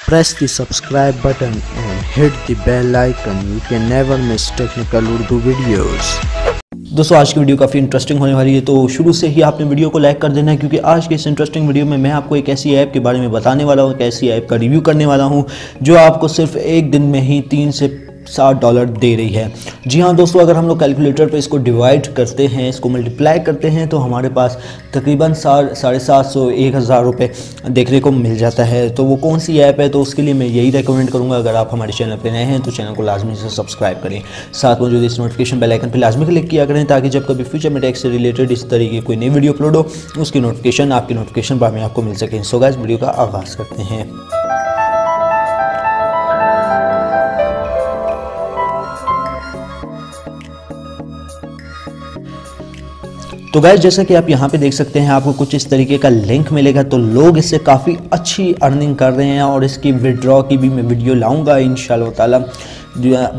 Press the subscribe button and hit the bell icon. You can never miss technical Urdu videos. दोस्तों आज की video काफ़ी interesting होने वाली है, तो शुरू से ही आपने वीडियो को लाइक कर देना है, क्योंकि आज के इस इंटरेस्टिंग वीडियो में मैं आपको एक ऐसी ऐप के बारे में बताने वाला हूँ, एक ऐसी ऐप का रिव्यू करने वाला हूँ जो आपको सिर्फ एक दिन में ही $3 से $7 दे रही है। जी हाँ दोस्तों, अगर हम लोग कैलकुलेटर पे इसको डिवाइड करते हैं, इसको मल्टीप्लाई करते हैं, तो हमारे पास तकरीबन 750-1000 रुपये देखने को मिल जाता है। तो वो कौन सी ऐप है, तो उसके लिए मैं यही रेकमेंड करूँगा, अगर आप हमारे चैनल पर नए हैं तो चैनल को लाजमी से सब्सक्राइब करें, साथ मौजूद इस नोटिफिकेशन बेल आइकन पर लाजमी क्लिक किया करें, ताकि जब कभी फ्यूचर में टेक से रिलेटेड इस तरीके कोई नई वीडियो अपलोड हो उसकी नोटिफिकेशन आपकी नोटिफिकेशन बार में आपको मिल सके। सो गाइस, वीडियो का आगाज़ करते हैं। तो गाइस, जैसा कि आप यहाँ पे देख सकते हैं, आपको कुछ इस तरीके का लिंक मिलेगा। तो लोग इससे काफ़ी अच्छी अर्निंग कर रहे हैं, और इसकी विड्रॉ की भी मैं वीडियो लाऊंगा इंशाल्लाह ताला,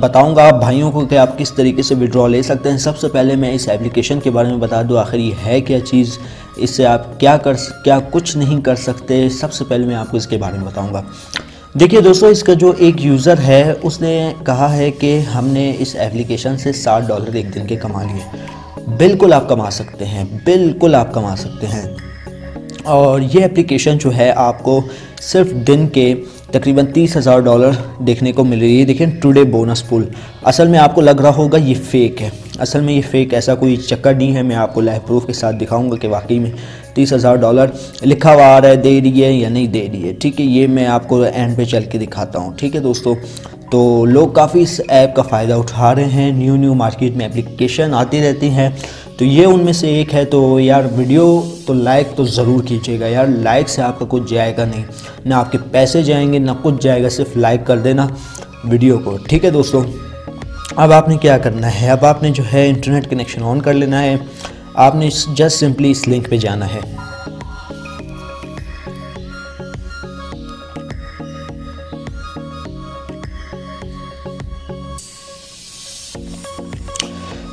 बताऊंगा आप भाइयों को कि आप किस तरीके से विड्रॉ ले सकते हैं। सबसे पहले मैं इस एप्लीकेशन के बारे में बता दूं, आखिर ये है क्या चीज़, इससे आप क्या कुछ नहीं कर सकते। सबसे पहले मैं आपको इसके बारे में बताऊँगा। देखिए दोस्तों, इसका जो एक यूज़र है उसने कहा है कि हमने इस एप्लीकेशन से $7 एक दिन के कमा लिए। बिल्कुल आप कमा सकते हैं, बिल्कुल आप कमा सकते हैं। और ये एप्लीकेशन जो है आपको सिर्फ दिन के तकरीबन $30,000 देखने को मिल रही है। देखिए, टुडे बोनस पूल, असल में आपको लग रहा होगा ये फ़ेक है, असल में ये फ़ेक ऐसा कोई चक्कर नहीं है। मैं आपको लाइव प्रूफ के साथ दिखाऊंगा कि वाकई में $30,000 लिखा हुआ आ रहा है, दे रही है या नहीं दे रही है। ठीक है, ये मैं आपको एंड पे चल के दिखाता हूँ। ठीक है दोस्तों, तो लोग काफ़ी इस ऐप का फ़ायदा उठा रहे हैं, न्यू मार्केट में एप्लीकेशन आती रहती हैं, तो ये उनमें से एक है। तो यार वीडियो तो लाइक तो ज़रूर कीजिएगा यार, लाइक से आपका कुछ जाएगा नहीं, ना आपके पैसे जाएंगे ना कुछ जाएगा, सिर्फ लाइक कर देना वीडियो को। ठीक है दोस्तों, अब आपने क्या करना है, अब आपने जो है इंटरनेट कनेक्शन ऑन कर लेना है। आपने जस्ट सिंपली इस लिंक पे जाना है।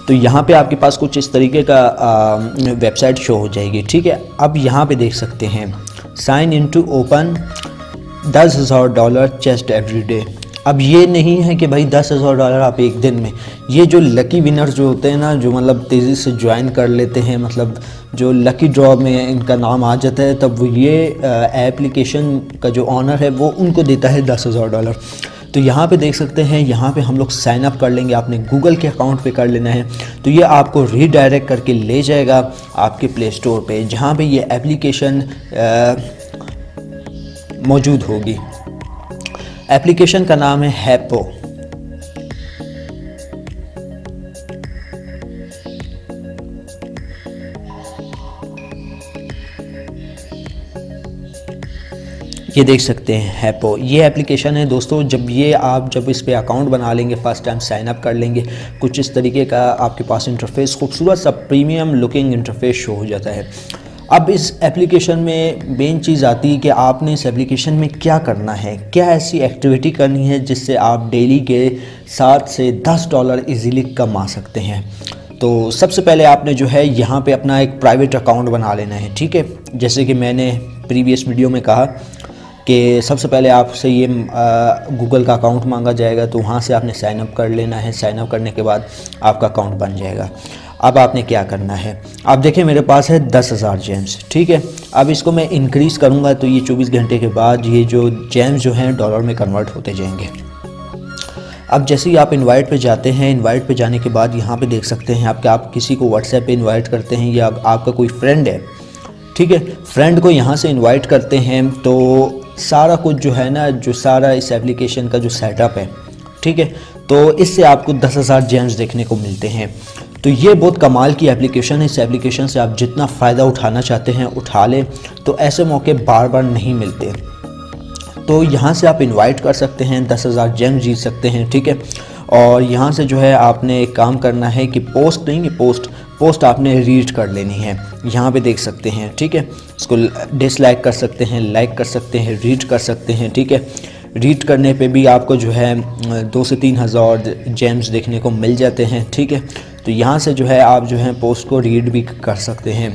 तो यहाँ पे आपके पास कुछ इस तरीके का वेबसाइट शो हो जाएगी। ठीक है, अब यहाँ पे देख सकते हैं sign in to open $10,000 chest every day. अब ये नहीं है कि भाई $10,000 आप एक दिन में, ये जो लकी विनर्स जो होते हैं ना, जो मतलब तेज़ी से ज्वाइन कर लेते हैं, मतलब जो लकी ड्रॉ में इनका नाम आ जाता है, तब वो ये एप्लीकेशन का जो ऑनर है वो उनको देता है $10,000। तो यहाँ पे देख सकते हैं, यहाँ पे हम लोग साइन अप कर लेंगे, आपने गूगल के अकाउंट पे कर लेना है। तो ये आपको रीडायरेक्ट करके ले जाएगा आपके प्ले स्टोर पे, जहाँ पे ये एप्लीकेशन मौजूद होगी। एप्लीकेशन का नाम है हैपो। ये देख सकते हैं हैपो, ये एप्लीकेशन है दोस्तों। जब इस पे अकाउंट बना लेंगे, फर्स्ट टाइम साइन अप कर लेंगे, कुछ इस तरीके का आपके पास इंटरफेस, खूबसूरत सा प्रीमियम लुकिंग इंटरफेस शो हो जाता है। अब इस एप्लीकेशन में मेन चीज़ आती है कि आपने इस एप्लीकेशन में क्या करना है, क्या ऐसी एक्टिविटी करनी है जिससे आप डेली के $7 से $10 इजीली कमा सकते हैं। तो सबसे पहले आपने जो है यहाँ पे अपना एक प्राइवेट अकाउंट बना लेना है। ठीक है, जैसे कि मैंने प्रीवियस वीडियो में कहा कि सबसे पहले आपसे ये गूगल का अकाउंट मांगा जाएगा, तो वहाँ से आपने साइन अप कर लेना है। साइन अप करने के बाद आपका अकाउंट बन जाएगा। अब आपने क्या करना है, आप देखें मेरे पास है 10,000 जेम्स। ठीक है, अब इसको मैं इंक्रीज़ करूँगा, तो ये 24 घंटे के बाद ये जो जेम्स जो हैं डॉलर में कन्वर्ट होते जाएंगे। अब जैसे ही आप इनवाइट पे जाते हैं, इनवाइट पे जाने के बाद यहाँ पे देख सकते हैं आप किसी को व्हाट्सएप पे इनवाइट करते हैं, या आपका कोई फ्रेंड है, ठीक है, फ्रेंड को यहाँ से इनवाइट करते हैं, तो सारा कुछ जो है ना, जो सारा इस एप्लीकेशन का जो सेटअप है, ठीक है, तो इससे आपको 10,000 जेम्स देखने को मिलते हैं। तो ये बहुत कमाल की एप्लीकेशन है। इस एप्लीकेशन से आप जितना फ़ायदा उठाना चाहते हैं उठा लें, तो ऐसे मौके बार बार नहीं मिलते। तो यहाँ से आप इनवाइट कर सकते हैं, 10,000 जेम्स जीत सकते हैं। ठीक है, और यहाँ से जो है आपने एक काम करना है कि पोस्ट आपने रीड कर लेनी है। यहाँ पे देख सकते हैं, ठीक है, इसको डिसलाइक कर सकते हैं, लाइक कर सकते हैं, रीड कर सकते हैं। ठीक है, रीड करने पे भी आपको जो है 2 से 3,000 जेम्स देखने को मिल जाते हैं। ठीक है, तो यहाँ से जो है आप जो है पोस्ट को रीड भी कर सकते हैं।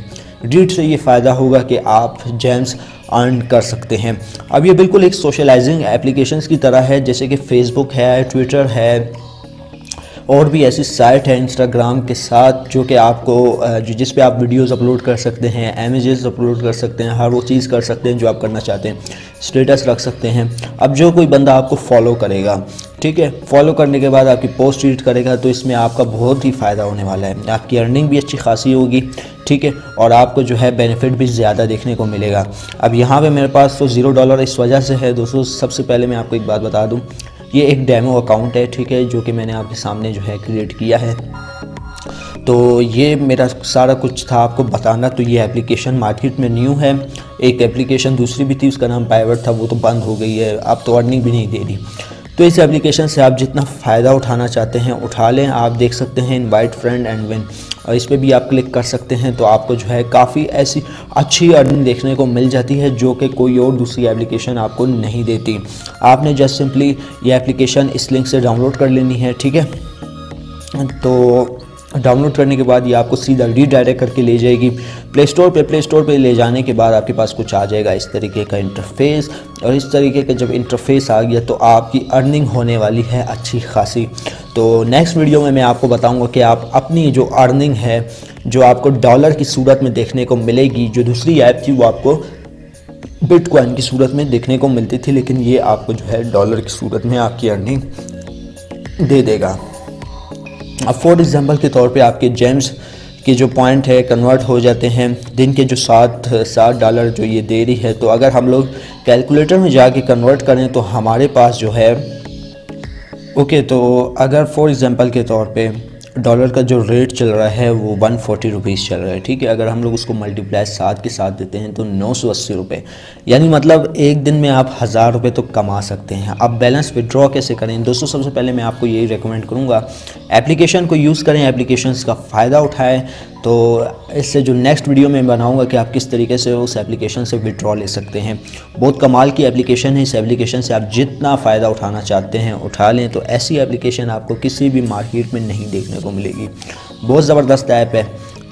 रीड से ये फ़ायदा होगा कि आप जेम्स अर्न कर सकते हैं। अब ये बिल्कुल एक सोशलाइजिंग एप्लीकेशंस की तरह है, जैसे कि फेसबुक है, ट्विटर है और भी ऐसी साइट है इंस्टाग्राम के साथ, जो कि आपको जिस पे आप वीडियोस अपलोड कर सकते हैं, इमेजेस अपलोड कर सकते हैं, हर वो चीज़ कर सकते हैं जो आप करना चाहते हैं, स्टेटस रख सकते हैं। अब जो कोई बंदा आपको फॉलो करेगा, ठीक है, फॉलो करने के बाद आपकी पोस्ट रीड करेगा, तो इसमें आपका बहुत ही फ़ायदा होने वाला है। आपकी अर्निंग भी अच्छी खासी होगी, ठीक है, और आपको जो है बेनिफिट भी ज़्यादा देखने को मिलेगा। अब यहाँ पे मेरे पास तो $0 इस वजह से है दोस्तों। सबसे पहले मैं आपको एक बात बता दूँ, ये एक डेमो अकाउंट है, ठीक है, जो कि मैंने आपके सामने जो है क्रिएट किया है। तो ये मेरा सारा कुछ था आपको बताना। तो ये एप्लीकेशन मार्केट में न्यू है। एक एप्लीकेशन दूसरी भी थी, उसका नाम पाइवट था, वो तो बंद हो गई है, अब तो अर्निंग भी नहीं दे रही। तो इस एप्लीकेशन से आप जितना फ़ायदा उठाना चाहते हैं उठा लें। आप देख सकते हैं इनवाइट फ्रेंड एंड विन, और इस पर भी आप क्लिक कर सकते हैं, तो आपको जो है काफ़ी ऐसी अच्छी अर्निंग देखने को मिल जाती है जो कि कोई और दूसरी एप्लीकेशन आपको नहीं देती। आपने जस्ट सिंपली ये एप्लीकेशन इस लिंक से डाउनलोड कर लेनी है, ठीक है। तो डाउनलोड करने के बाद ये आपको सीधा रीडायरेक्ट करके ले जाएगी प्ले स्टोर पे। प्ले स्टोर पे ले जाने के बाद आपके पास कुछ आ जाएगा इस तरीके का इंटरफेस, और इस तरीके का जब इंटरफेस आ गया तो आपकी अर्निंग होने वाली है अच्छी खासी। तो नेक्स्ट वीडियो में मैं आपको बताऊंगा कि आप अपनी जो अर्निंग है, जो आपको डॉलर की सूरत में देखने को मिलेगी, जो दूसरी ऐप थी वो आपको बिटकॉइन की सूरत में देखने को मिलती थी, लेकिन ये आपको जो है डॉलर की सूरत में आपकी अर्निंग दे देगा। अब फॉर एग्जांपल के तौर पे आपके जेम्स के जो पॉइंट है कन्वर्ट हो जाते हैं दिन के जो $7 जो ये दे रही है। तो अगर हम लोग कैलकुलेटर में जाके कन्वर्ट करें तो हमारे पास जो है ओके, तो अगर फॉर एग्जांपल के तौर पे डॉलर का जो रेट चल रहा है वो 140 रुपीज़ चल रहा है, ठीक है। अगर हम लोग उसको मल्टीप्लाई 7 के साथ देते हैं तो 980 रुपये, यानी मतलब एक दिन में आप 1000 रुपये तो कमा सकते हैं। अब बैलेंस विड्रॉ कैसे करें दोस्तों? सबसे पहले मैं आपको यही रेकमेंड करूँगा, एप्लीकेशन को यूज़ करें, एप्लीकेशंस का फ़ायदा उठाएं। तो इससे जो नेक्स्ट वीडियो में बनाऊंगा कि आप किस तरीके से उस एप्लीकेशन से विड्रॉ ले सकते हैं। बहुत कमाल की एप्लीकेशन है। इस एप्लीकेशन से आप जितना फ़ायदा उठाना चाहते हैं उठा लें। तो ऐसी एप्लीकेशन आपको किसी भी मार्केट में नहीं देखने को मिलेगी। बहुत ज़बरदस्त ऐप है,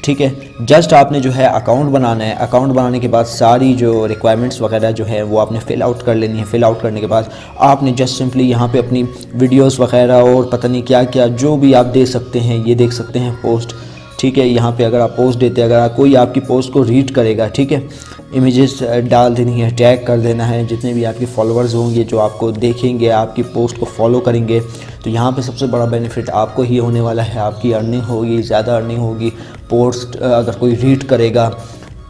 ठीक है। जस्ट आपने जो है अकाउंट बनाना है। अकाउंट बनाने के बाद सारी जो रिक्वायरमेंट्स वगैरह जो है वो आपने फ़िल आउट कर लेनी है। फ़िल आउट करने के बाद आपने जस्ट सिंपली यहाँ पे अपनी वीडियोस वगैरह और पता नहीं क्या क्या जो भी आप दे सकते हैं, ये देख सकते हैं पोस्ट, ठीक है। यहाँ पे अगर आप पोस्ट देते हैं, अगर कोई आपकी पोस्ट को रीड करेगा, ठीक है, इमेजेस डाल देनी है, टैग कर देना है। जितने भी आपके फॉलोअर्स होंगे जो आपको देखेंगे, आपकी पोस्ट को फॉलो करेंगे, तो यहाँ पे सबसे बड़ा बेनिफिट आपको ही होने वाला है। आपकी अर्निंग होगी, ज़्यादा अर्निंग होगी। पोस्ट अगर कोई रीड करेगा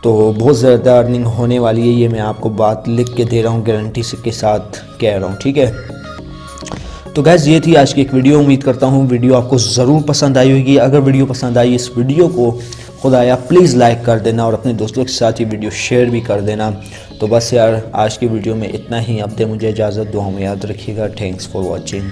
तो बहुत ज़्यादा अर्निंग होने वाली है। ये मैं आपको बात लिख के दे रहा हूँ, गारंटी के साथ कह रहा हूँ, ठीक है। तो गैस ये थी आज की एक वीडियो। उम्मीद करता हूँ वीडियो आपको ज़रूर पसंद आई होगी। अगर वीडियो पसंद आई, इस वीडियो को खुदाया प्लीज़ लाइक कर देना और अपने दोस्तों के साथ ये वीडियो शेयर भी कर देना। तो बस यार आज की वीडियो में इतना ही। अब दे मुझे इजाज़त, दुआ में याद रखिएगा। Thanks for watching.